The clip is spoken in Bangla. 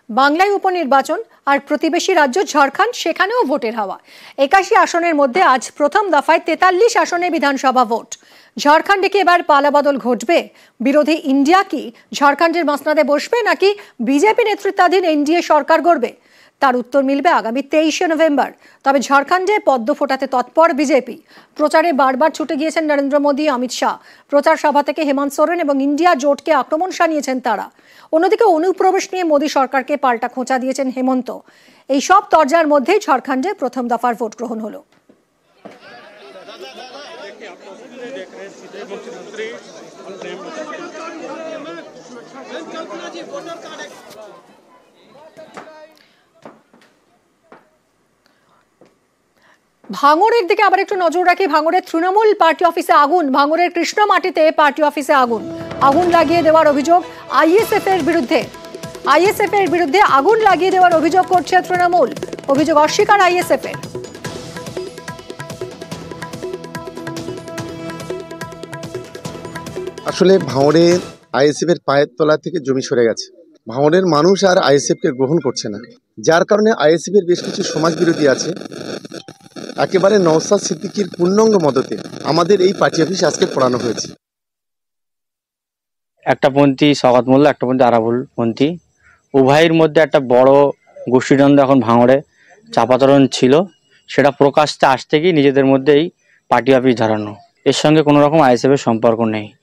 বাংলায় উপনির্বাচন আর প্রতিবেশী রাজ্য ঝাড়খণ্ড, সেখানেও ভোটের হাওয়া। 81 আসনের মধ্যে আজ প্রথম দফায় 43 আসনে বিধানসভা ভোট। ঝাড়খণ্ডে কি এবার পালাবদল ঘটবে? বিরোধী ইন্ডিয়া কি ঝাড়খণ্ডের মসনদে বসবে, নাকি বিজেপি নেতৃত্বাধীন এনডিএ সরকার গড়বে? তার উত্তর মিলবে আগামী 23শে নভেম্বর। তবে ঝাড়খণ্ডে পদ্ম ফোটাতে তৎপর বিজেপি। প্রচারে বারবার ছুটে গিয়েছেন নরেন্দ্র মোদী, অমিত শাহ। প্রচার সভা থেকে হেমন্ত সোরেন এবং ইন্ডিয়া জোটকে আক্রমণ শানিয়েছেন তারা। অন্যদিকে অনুপ্রবেশ নিয়ে মোদী সরকারকে পাল্টা খোঁচা দিয়েছেন হেমন্ত। এই সব তরজার মধ্যেই ঝাড়খণ্ডে প্রথম দফার ভোট গ্রহণ হলো। ভাঙড়ের দিকে আবার একটু নজর রাখি। ভাঙড়ের তৃণমূল পার্টি অফিসে আগুন। ভাঙড়ের কৃষ্ণমাটিতে পার্টি অফিসে আগুন লাগিয়ে দেওয়ার অভিযোগ আইএসএফ এর বিরুদ্ধে আগুন লাগিয়ে দেওয়ার অভিযোগ করছে তৃণমূল। অভিযোগ অস্বীকার আইএসএফ এর। আসলে ভাঙড়ের আইএসএফ এর পায়ের তলা থেকে জমি সরে গেছে। ভাঙড়ের মানুষ আর আইএসএফ কে গ্রহণ করছে না, যার কারণে আইএসএফ এর বেশ কিছু সমাজ বিরোধী আছে। একেবারে নওশাদ সিদ্দিকীর পূর্ণাঙ্গ মদতে আমাদের এই পার্টি অফিস আজকে পড়ানো হয়েছে। একটা পন্থী সওগাত মোল্লা, একটা পন্থী আরাবুল পন্থী, উভয়ের মধ্যে একটা বড় গোষ্ঠীদ্বন্দ্ব এখন ভাঙড়ে চাপাতরণ ছিল। সেটা প্রকাশ্যে আসতে গিয়ে নিজেদের মধ্যেই পার্টি অফিস ধরানো। এর সঙ্গে কোনো রকম আইএসএফ এর সম্পর্ক নেই।